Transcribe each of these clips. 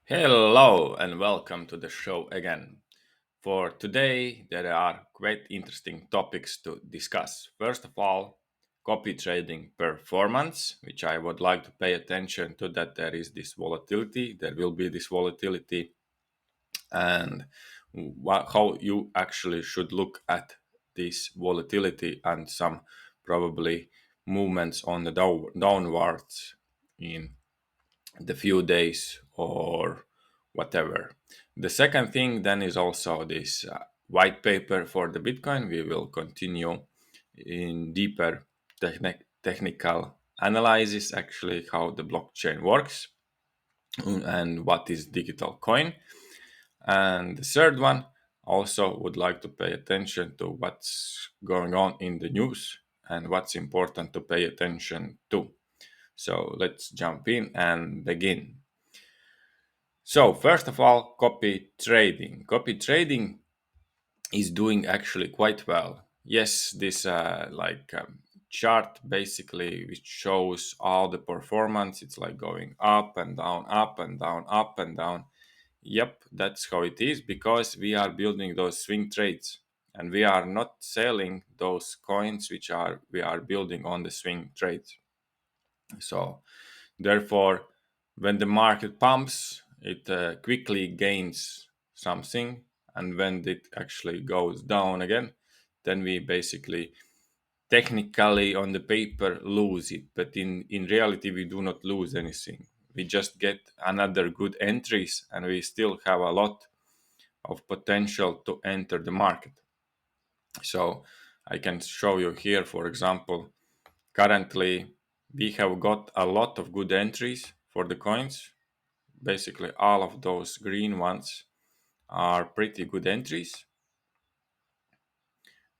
Hello and welcome to the show again. For today, there are quite interesting topics to discuss. First of all, copy trading performance, which I would like to pay attention to that there is this volatility, there will be this volatility, and how you actually should look at this volatility and some probably movements on the downwards in the few days or whatever. The second thing then is also this white paper for the Bitcoin. We will continue in deeper technical analysis, actually, how the blockchain works and what is digital coin. And the third one, also would like to pay attention to what's going on in the news and what's important to pay attention to. So let's jump in and begin. So, first of all, copy trading. Copy trading is doing actually quite well. Yes, this chart basically which shows all the performance. It's like going up and down, up and down, up and down. Yep, that's how it is because we are building those swing trades and we are not selling those coins which are we are building on the swing trades. So therefore, when the market pumps, it quickly gains something, and when it actually goes down again, then we basically technically on the paper lose it, but in reality we do not lose anything. We just get another good entries, and we still have a lot of potential to enter the market. So I can show you here, for example, currently we have got a lot of good entries for the coins. Basically, all of those green ones are pretty good entries.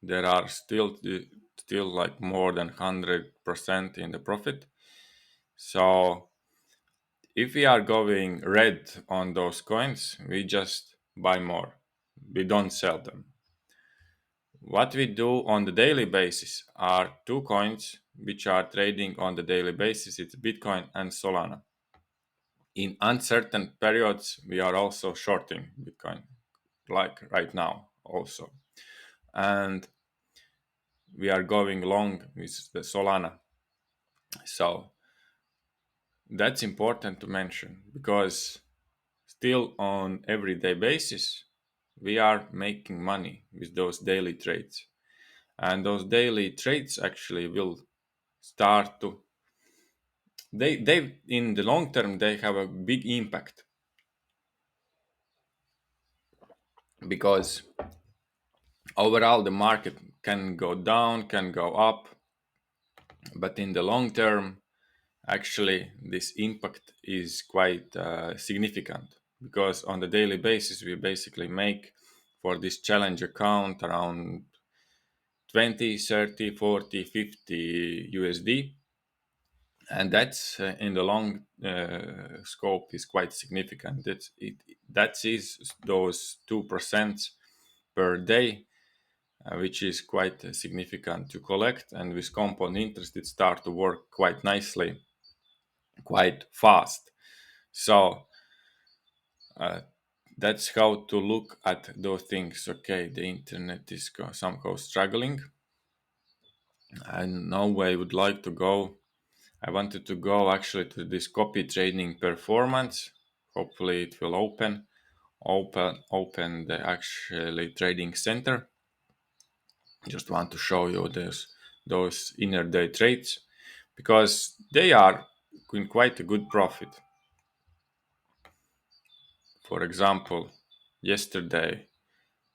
There are still like more than 100% in the profit. So if we are going red on those coins, we just buy more. We don't sell them. What we do on the daily basis are two coins which are trading on the daily basis. It's Bitcoin and Solana. In uncertain periods, we are also shorting Bitcoin, like right now also. And we are going long with the Solana. So that's important to mention because still on everyday basis, we are making money with those daily trades. And those daily trades actually will start to they in the long term they have a big impact because overall the market can go down, can go up, but in the long term actually this impact is quite significant because on the daily basis we basically make for this challenge account around 20, 30, 40, 50 USD, and that's in the long scope is quite significant. That is those 2% per day, which is quite significant to collect, and with compound interest it start to work quite nicely, quite fast. So uh, that's how to look at those things. Okay, the internet is somehow struggling, and now I would like to go. I wanted to go actually to this copy trading performance. Hopefully, it will open the actually trading center. Just want to show you those inner day trades because they are in quite a good profit. For example, yesterday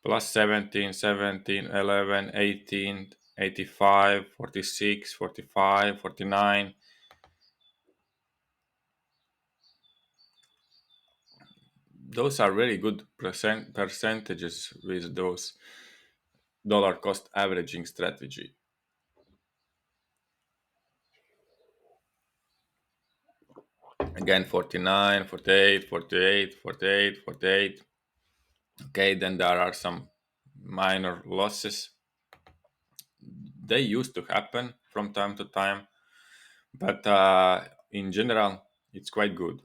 plus 17, 17, 11, 18, 85, 46, 45, 49. Those are really good percentages with those dollar cost averaging strategy. Again, 49, 48, 48, 48, 48. Okay, then there are some minor losses. They used to happen from time to time, but in general, it's quite good.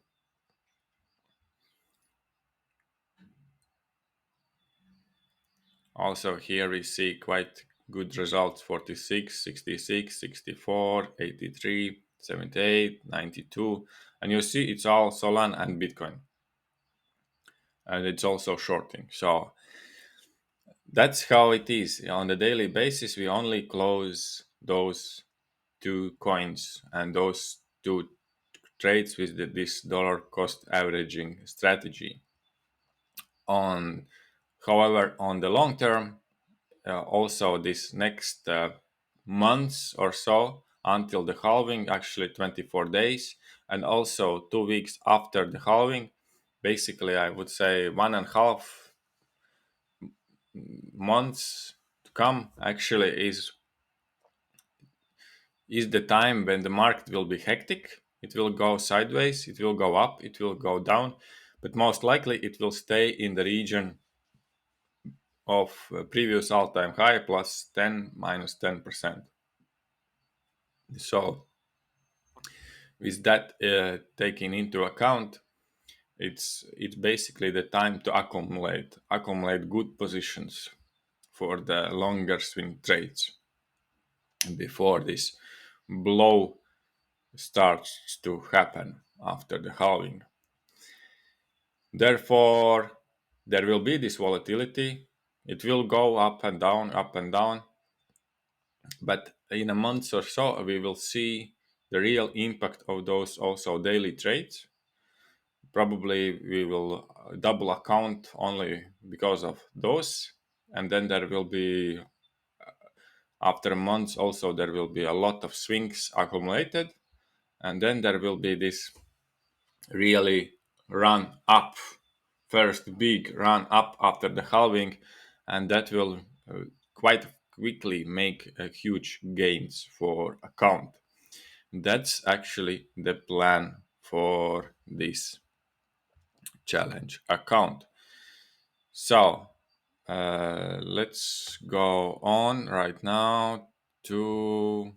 Also here we see quite good results: 46, 66, 64, 83, 78, 92. And you see it's all Solana and Bitcoin. And it's also shorting. So that's how it is. On a daily basis, we only close those two coins and those two trades with this dollar cost averaging strategy. However, on the long term, also this next months or so until the halving, actually 24 days, and also 2 weeks after the halving, basically I would say 1.5 months to come actually is the time when the market will be hectic. It will go sideways, it will go up, it will go down, but most likely it will stay in the region of previous all-time high plus 10 minus 10%. So with that taken into account, it's basically the time to accumulate good positions for the longer swing trades before this blow starts to happen after the halving. Therefore, there will be this volatility. It will go up and down, but in a month or so, we will see the real impact of those also daily trades. Probably we will double account only because of those, and then there will be after months also there will be a lot of swings accumulated, and then there will be this really run up, first big run up after the halving, and that will quite quickly make huge gains for account. That's actually the plan for this challenge account. So let's go on right now to.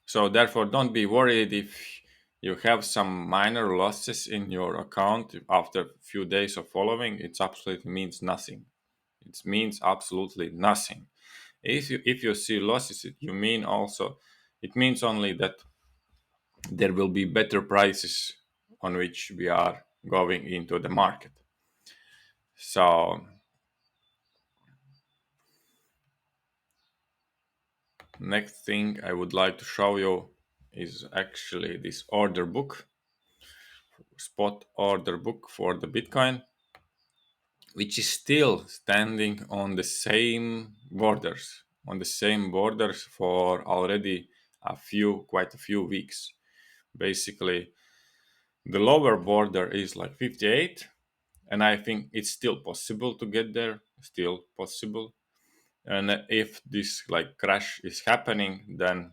So therefore, don't be worried if you have some minor losses in your account after a few days of following. It absolutely means nothing. It means absolutely nothing. If you see losses, it means only that there will be better prices on which we are going into the market. So next thing I would like to show you is actually this order book, spot order book for the Bitcoin, which is still standing on the same borders for already quite a few weeks. Basically, the lower border is like 58, and I think it's still possible to get there, still possible. And if this like crash is happening, then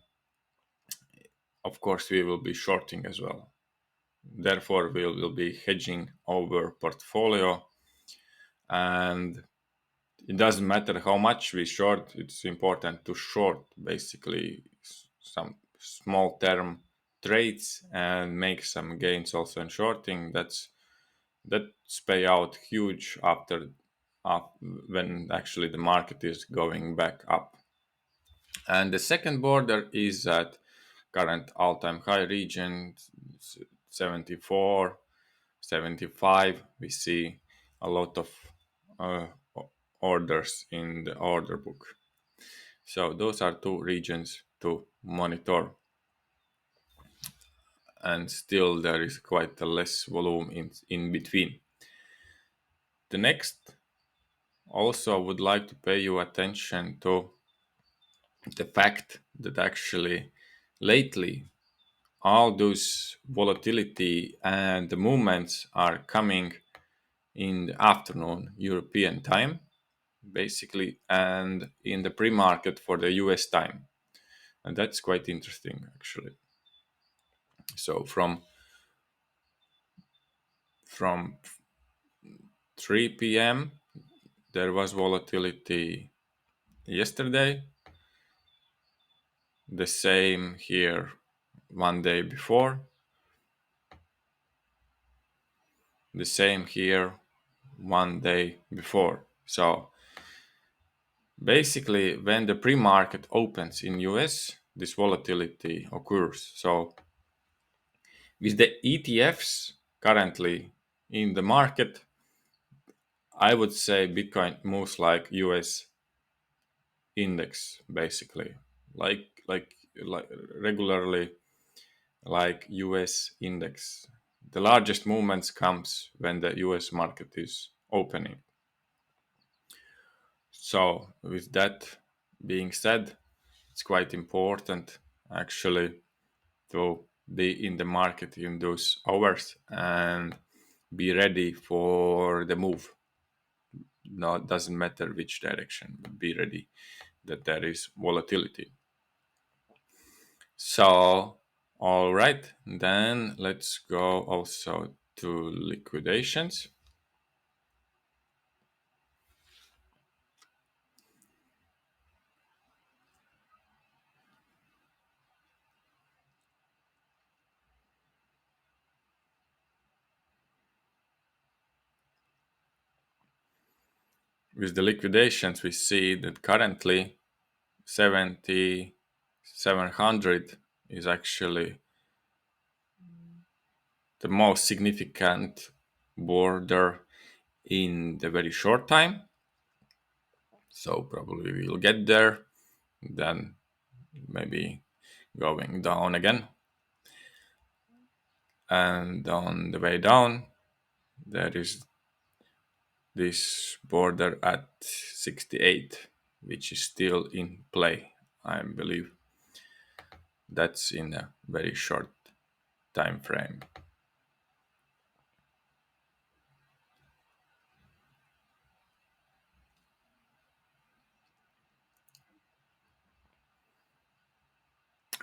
of course we will be shorting as well. Therefore, we will be hedging our portfolio, and it doesn't matter how much we short. It's important to short basically some small term trades and make some gains also in shorting. That's pay out huge after up when actually the market is going back up. And the second border is at current all-time high region 74, 75. We see a lot of uh, orders in the order book. So those are two regions to monitor, and still there is quite a less volume in between. The next, also would like to pay you attention to the fact that actually lately all those volatility and the movements are coming in the afternoon European time, basically, and in the pre-market for the US time. And that's quite interesting actually. So from 3 p.m. there was volatility yesterday, the same here one day before, the same here one day before. So Basically, when the pre-market opens in US, this volatility occurs. So with the ETFs currently in the market, I would say Bitcoin moves like US index, basically, like regularly, like US index. The largest movements comes when the US market is opening. So with that being said, it's quite important actually to be in the market in those hours and be ready for the move. No, it doesn't matter which direction, be ready that there is volatility. So, all right, then let's go also to liquidations. With the liquidations, we see that currently 7,700 is actually the most significant border in the very short time. So probably we'll get there, then maybe going down again. And on the way down, there is this border at 68, which is still in play. I believe that's in a very short time frame.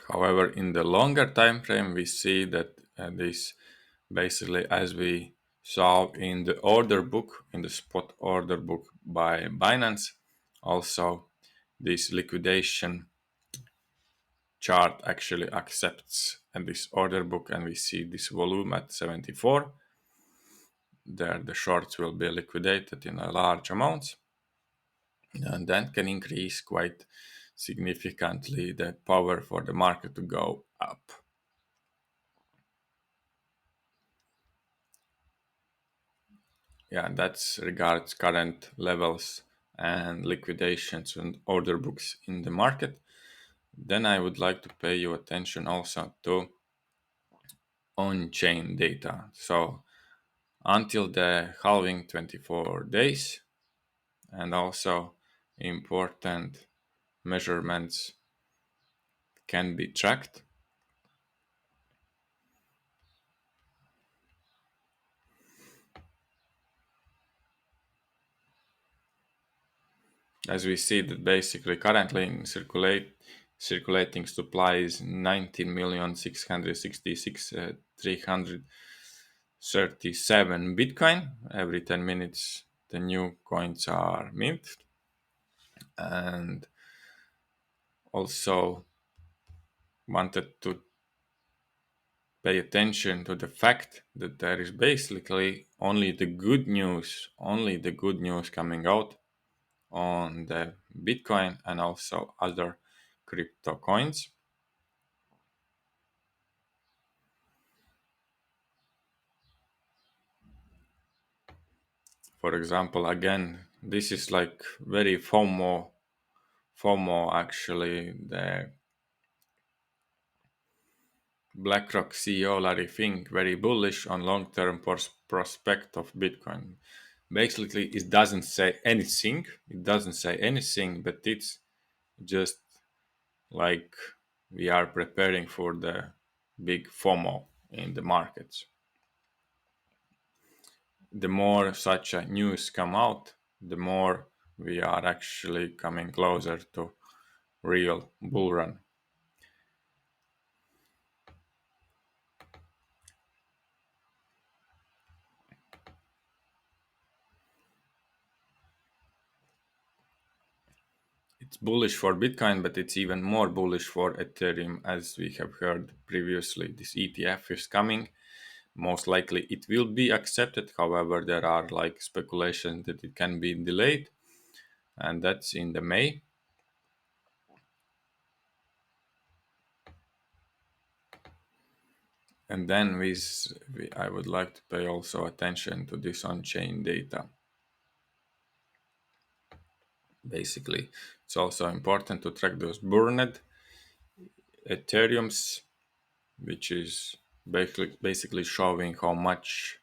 However, in the longer time frame, we see that this basically, as we saw in the order book, in the spot order book by Binance, also this liquidation chart actually accepts and this order book, and we see this volume at 74. There, the shorts will be liquidated in a large amounts, and that can increase quite significantly the power for the market to go up. Yeah, that's regards current levels and liquidations and order books in the market. Then I would like to pay your attention also to on-chain data. So until the halving 24 days, and also important measurements can be tracked. As we see that basically currently in circulating supply is 19,666,337 Bitcoin. Every 10 minutes the new coins are minted. And also wanted to pay attention to the fact that there is basically only the good news coming out on the Bitcoin and also other crypto coins. For example, again, this is like very FOMO actually. The BlackRock CEO Larry Fink very bullish on long-term prospect of Bitcoin. Basically, it doesn't say anything. It doesn't say anything, but it's just like we are preparing for the big FOMO in the markets. The more such a news come out, the more we are actually coming closer to real bull run. It's bullish for Bitcoin, but it's even more bullish for Ethereum, as we have heard previously. This ETF is coming. Most likely it will be accepted. However, there are like speculations that it can be delayed. and that's in the May. And then I would like to pay also attention to this on-chain data. Basically, it's also important to track those burned Ethereums, which is basically showing how much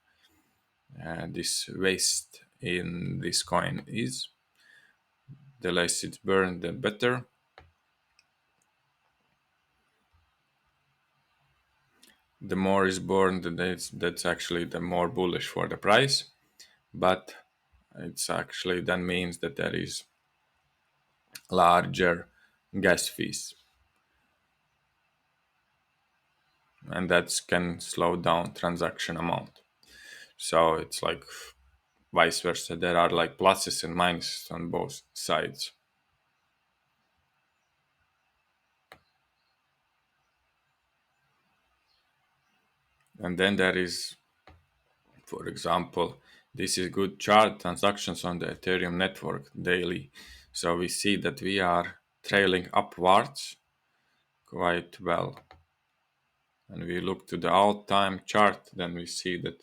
this waste in this coin is. The less it's burned, the better. The more is burned, that's actually the more bullish for the price. But it's actually then means that there is larger gas fees, and that can slow down transaction amount. So it's like vice versa. There are like pluses and minuses on both sides. And then there is, for example, this is good chart transactions on the Ethereum network daily. So we see that we are trailing upwards quite well. And we look to the all-time chart, then we see that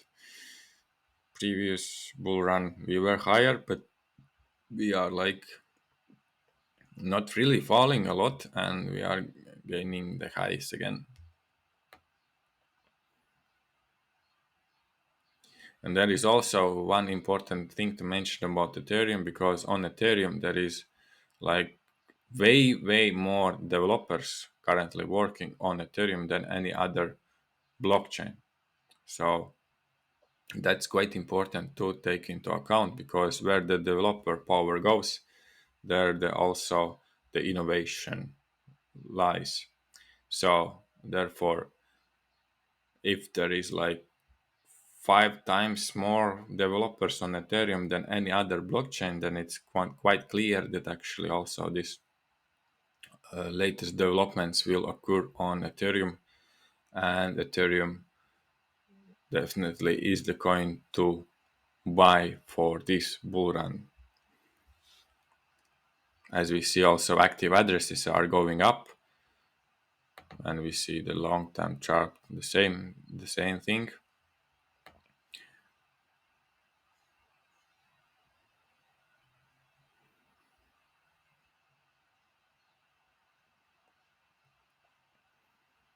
previous bull run we were higher, but we are like not really falling a lot, and we are gaining the highs again. And there is also one important thing to mention about Ethereum, because on Ethereum there is like way more developers currently working on Ethereum than any other blockchain. So that's quite important to take into account, because where the developer power goes, there also the innovation lies. So therefore, if there is like 5 times more developers on Ethereum than any other blockchain, then it's quite clear that actually also this latest developments will occur on Ethereum, and Ethereum definitely is the coin to buy for this bull run. As we see, also active addresses are going up, and we see the long-term chart the same thing.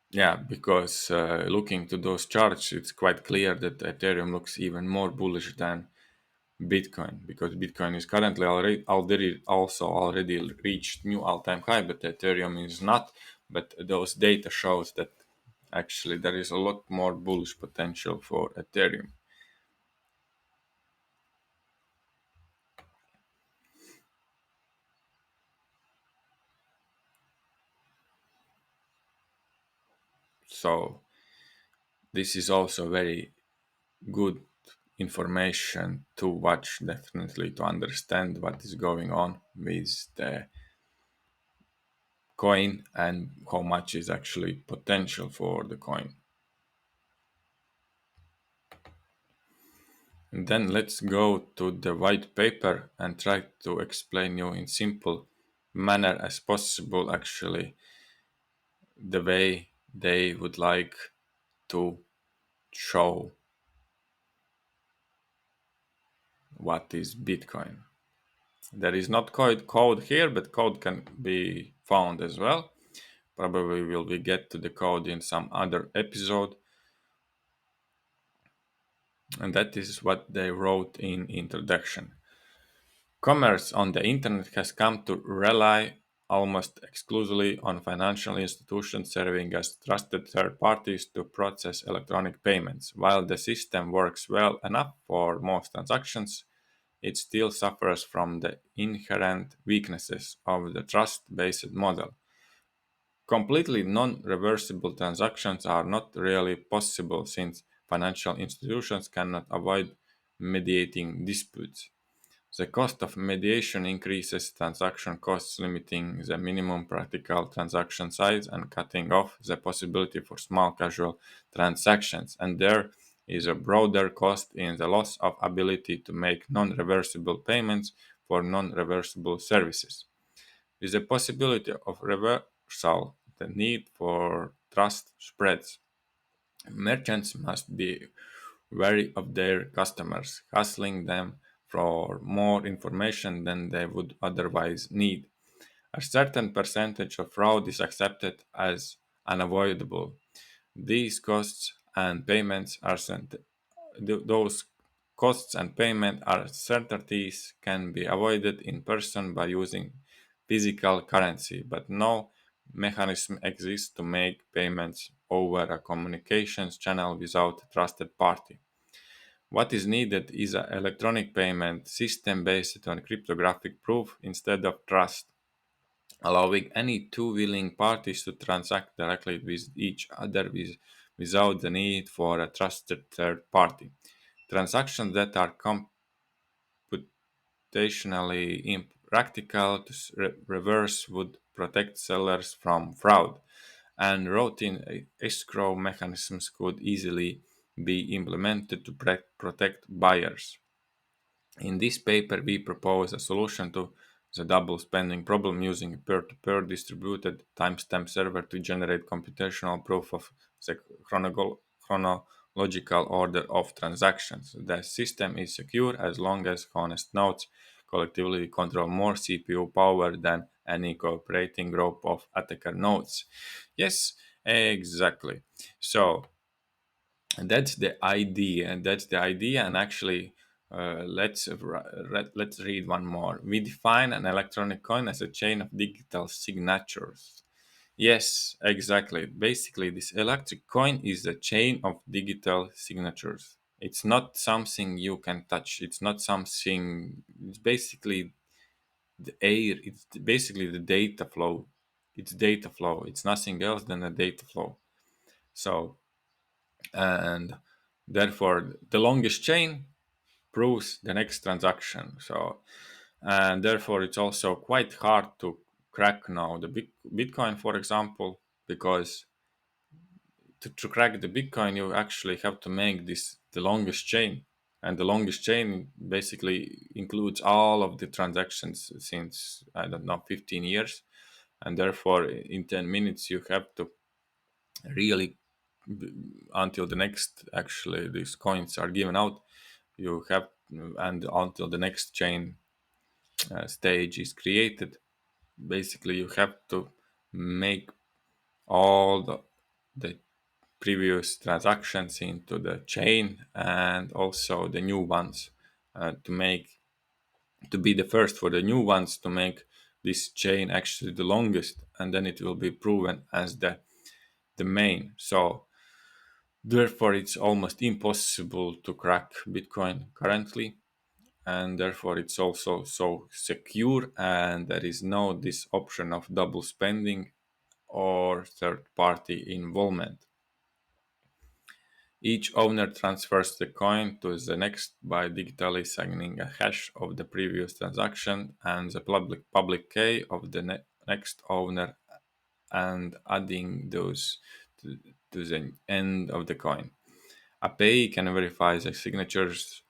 Yeah, because looking to those charts, it's quite clear that Ethereum looks even more bullish than Bitcoin, because Bitcoin is currently already reached new all-time high, but Ethereum is not. But those data shows that actually there is a lot more bullish potential for Ethereum. So this is also very good information to watch, definitely, to understand what is going on with the coin and how much is actually potential for the coin. And then let's go to the white paper and try to explain you in simple manner as possible actually the way they would like to show what is Bitcoin. There is not code here, but code can be found as well. Probably will we get to the code in some other episode. And that is what they wrote in introduction. Commerce on the internet has come to rely almost exclusively on financial institutions serving as trusted third parties to process electronic payments. While the system works well enough for most transactions, it still suffers from the inherent weaknesses of the trust-based model. Completely non-reversible transactions are not really possible since financial institutions cannot avoid mediating disputes. The cost of mediation increases transaction costs, limiting the minimum practical transaction size and cutting off the possibility for small casual transactions. And there is a broader cost in the loss of ability to make non reversible payments for non-reversible services. With the possibility of reversal, the need for trust spreads. Merchants must be wary of their customers, hassling them for more information than they would otherwise need. A certain percentage of fraud is accepted as unavoidable. These costs and payments are those costs and payment uncertainties can be avoided in person by using physical currency, but no mechanism exists to make payments over a communications channel without a trusted party. What is needed is an electronic payment system based on cryptographic proof instead of trust, allowing any two willing parties to transact directly with each other without the need for a trusted third party. Transactions that are computationally impractical to reverse would protect sellers from fraud, and routine escrow mechanisms could easily be implemented to protect buyers. In this paper, we propose a solution to the double spending problem using a peer-to-peer distributed timestamp server to generate computational proof of the chronological order of transactions. The system is secure as long as honest nodes collectively control more CPU power than any cooperating group of attacker nodes. Yes, exactly. So that's the idea, and actually let's read one more. We define an electronic coin as a chain of digital signatures. Yes, exactly. Basically, this electric coin is a chain of digital signatures. It's not something you can touch. It's not something. It's basically the air. It's basically the data flow. It's data flow. It's nothing else than a data flow. So, and therefore the longest chain proves the next transaction. So, and therefore it's also quite hard to crack now the Bitcoin, for example, because to crack the Bitcoin you actually have to make this the longest chain, and the longest chain basically includes all of the transactions since, I don't know, 15 years, and therefore in 10 minutes you have to really until the next actually these coins are given out, you have, and until the next chain stage is created, basically you have to make all the previous transactions into the chain and also the new ones to make, to be the first for the new ones to make this chain actually the longest, and then it will be proven as the main. So therefore, it's almost impossible to crack Bitcoin currently, and therefore it's also so secure, and there is no this option of double spending or third-party involvement. Each owner transfers the coin to the next by digitally signing a hash of the previous transaction and the public key of the next owner and adding those to the end of the coin. A payee can verify the signatures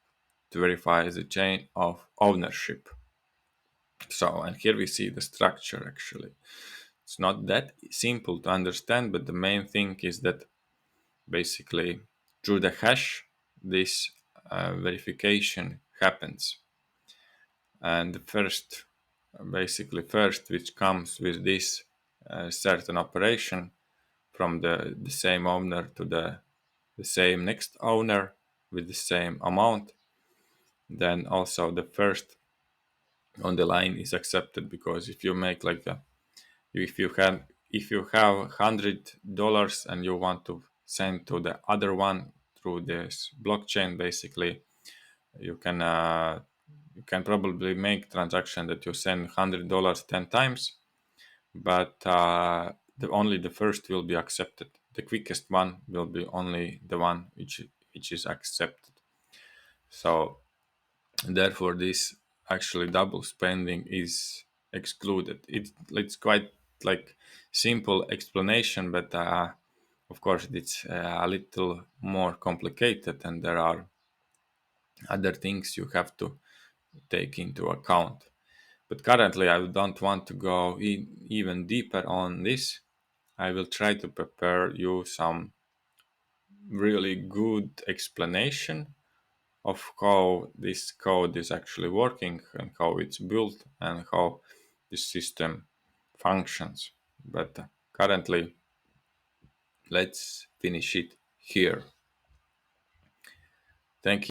to verify the chain of ownership. So, and here we see the structure actually. It's not that simple to understand, but the main thing is that basically through the hash, this verification happens. And the first, basically, first which comes with this certain operation from the same owner to the same next owner with the same amount, then also the first on the line is accepted, because if you make like a, if you have $100 and you want to send to the other one through this blockchain, basically you can probably make transaction that you send $100 10 times, but only the first will be accepted. The quickest one will be only the one which is accepted. So therefore this actually double spending is excluded. It's quite like simple explanation, but of course it's a little more complicated, and there are other things you have to take into account. But currently, I don't want to go even deeper on this. I will try to prepare you some really good explanation of how this code is actually working and how it's built and how this system functions. But currently, let's finish it here. Thank you.